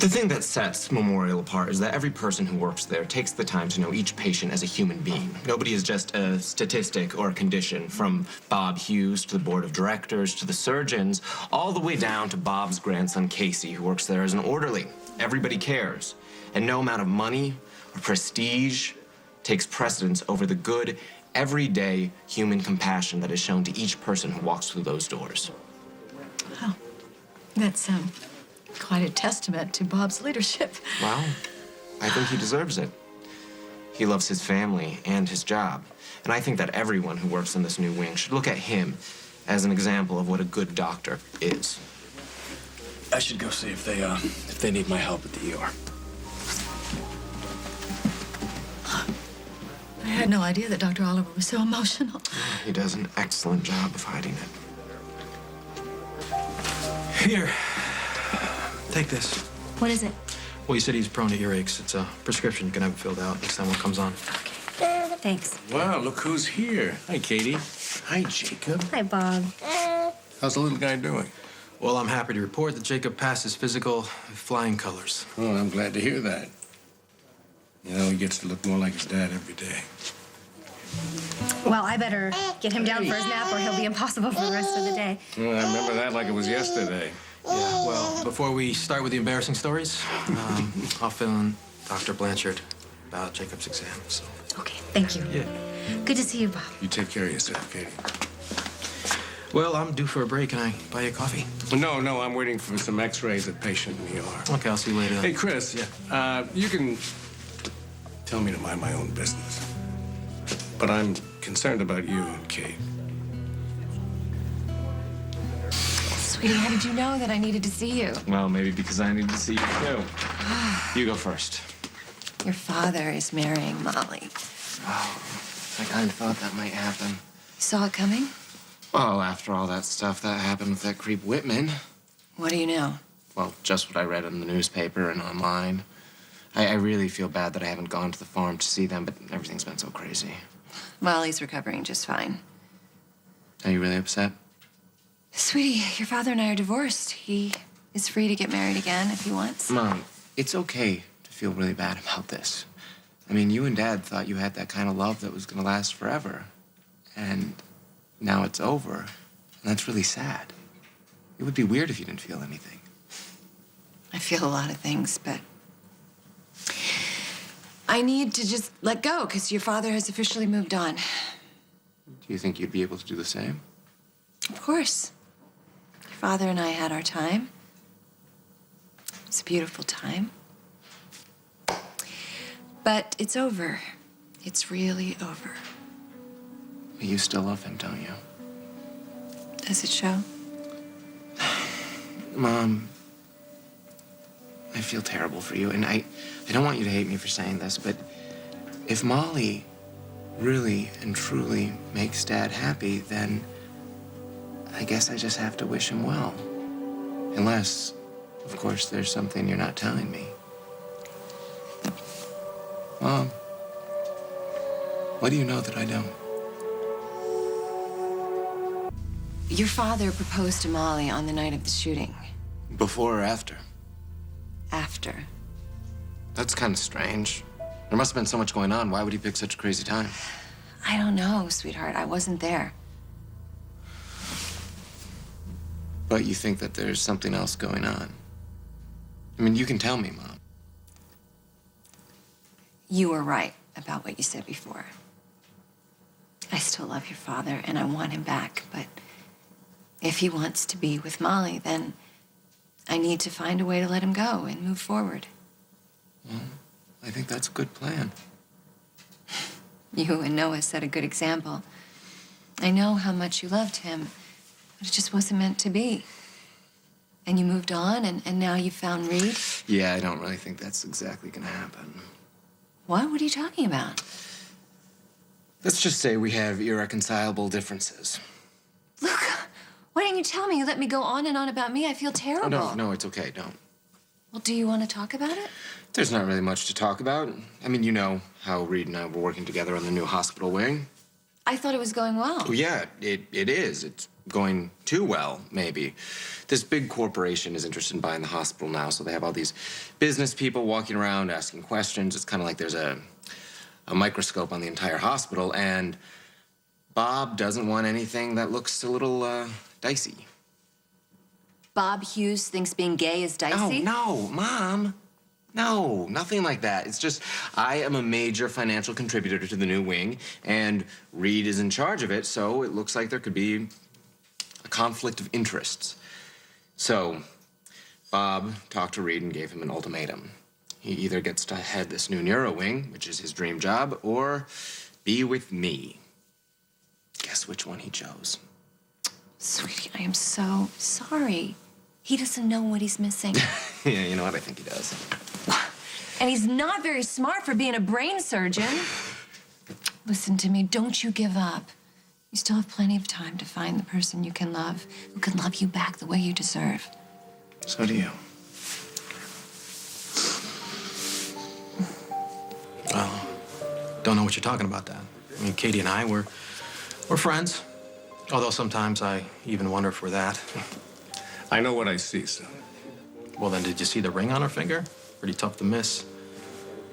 The thing that sets Memorial apart is that every person who works there takes the time to know each patient as a human being. Nobody is just a statistic or a condition, from Bob Hughes to the board of directors to the surgeons, all the way down to Bob's grandson, Casey, who works there as an orderly. Everybody cares, and no amount of money or prestige takes precedence over the good, everyday human compassion that is shown to each person who walks through those doors. Wow, that's quite a testament to Bob's leadership. Well, I think he deserves it. He loves his family and his job, and I think that everyone who works in this new wing should look at him as an example of what a good doctor is. I should go see if they need my help at the ER. I had no idea that Dr. Oliver was so emotional. He does an excellent job of hiding it. Here. Take this. What is it? Well, you said he's prone to earaches. It's a prescription. You can have it filled out next time one comes on. Okay. Thanks. Wow, look who's here. Hi, Katie. Hi, Jacob. Hi, Bob. How's the little guy doing? Well, I'm happy to report that Jacob passed his physical with flying colors. Oh, I'm glad to hear that. You know, he gets to look more like his dad every day. Well, I better get him down for his nap or he'll be impossible for the rest of the day. Well, I remember that like it was yesterday. Yeah, well, before we start with the embarrassing stories, I'll fill in Dr. Blanchard about Jacob's exam, so. Okay, thank you. Yeah. Good to see you, Bob. You take care of yourself, Katie. Well, I'm due for a break. Can I buy you a coffee? No, I'm waiting for some x-rays at patient in the ER. Okay, I'll see you later. Hey, Chris. Yeah. You can tell me to mind my own business. But I'm concerned about you and Kate. Sweetie, how did you know that I needed to see you? Well, maybe because I need to see you too. You go first. Your father is marrying Molly. Oh, I kind of thought that might happen. You saw it coming? Well, after all that stuff that happened with that creep Whitman. What do you know? Well, just what I read in the newspaper and online. I really feel bad that I haven't gone to the farm to see them, but everything's been so crazy. Molly's recovering just fine. Are you really upset? Sweetie, your father and I are divorced. He is free to get married again if he wants. Mom, it's okay to feel really bad about this. I mean, you and Dad thought you had that kind of love that was going to last forever. And now it's over. And that's really sad. It would be weird if you didn't feel anything. I feel a lot of things, but I need to just let go because your father has officially moved on. Do you think you'd be able to do the same? Of course. Your father and I had our time. It's a beautiful time. But it's over. It's really over. But you still love him, don't you? Does it show? Mom, I feel terrible for you, and I don't want you to hate me for saying this, but if Molly really and truly makes Dad happy, then I guess I just have to wish him well. Unless, of course, there's something you're not telling me. Mom, what do you know that I don't? Your father proposed to Molly on the night of the shooting. Before or after? After. That's kind of strange. There must have been so much going on. Why would he pick such a crazy time? I don't know, sweetheart. I wasn't there. But you think that there's something else going on? I mean, you can tell me, Mom. You were right about what you said before. I still love your father, and I want him back, but if he wants to be with Molly, then I need to find a way to let him go and move forward. Well, I think that's a good plan. You and Noah set a good example. I know how much you loved him, but it just wasn't meant to be. And you moved on, and now you found Reid? Yeah, I don't really think that's exactly gonna happen. What? What are you talking about? Let's just say we have irreconcilable differences. Look, why didn't you tell me? You let me go on and on about me. I feel terrible. Oh, no, it's okay, don't. Well, do you want to talk about it? There's not really much to talk about. I mean, you know how Reid and I were working together on the new hospital wing. I thought it was going well. Oh, yeah, it is. It's going too well, maybe. This big corporation is interested in buying the hospital now, so they have all these business people walking around asking questions. It's kind of like there's a microscope on the entire hospital, and Bob doesn't want anything that looks a little dicey. Bob Hughes thinks being gay is dicey? No, Mom. No, nothing like that. It's just I am a major financial contributor to the new wing, and Reid is in charge of it, so it looks like there could be a conflict of interests. So Bob talked to Reid and gave him an ultimatum. He either gets to head this new neuro wing, which is his dream job, or be with me. Guess which one he chose? Sweetie, I am so sorry. He doesn't know what he's missing. Yeah, you know what? I think he does. And he's not very smart for being a brain surgeon. Listen to me, don't you give up. You still have plenty of time to find the person you can love, who can love you back the way you deserve. So do you. Well, don't know what you're talking about, Dad. I mean, Katie and I, we're friends. Although sometimes I even wonder if we're that. I know what I see, son. Well, then, did you see the ring on her finger? Pretty tough to miss.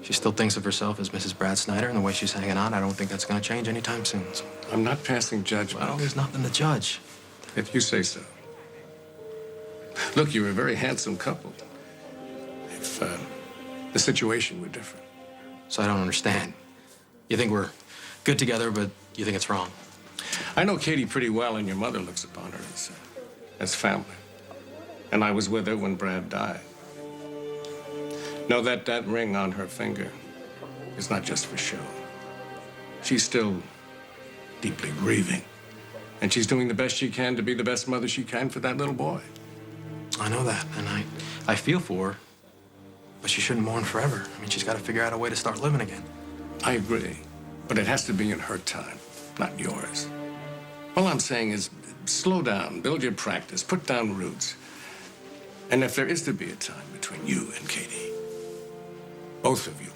She still thinks of herself as Mrs. Brad Snyder, and the way she's hanging on, I don't think that's going to change anytime soon. So, I'm not passing judgment. well, there's nothing to judge. If you say so. Look, you're a very handsome couple. If the situation were different. So I don't understand. You think we're good together, but you think it's wrong. I know Katie pretty well, and your mother looks upon her as family. And I was with her when Brad died. Know that that ring on her finger is not just for show. She's still deeply grieving. And she's doing the best she can to be the best mother she can for that little boy. I know that, and I feel for her. But she shouldn't mourn forever. I mean, she's got to figure out a way to start living again. I agree. But it has to be in her time, not yours. All I'm saying is slow down, build your practice, put down roots. And if there is to be a time between you and Katie, both of you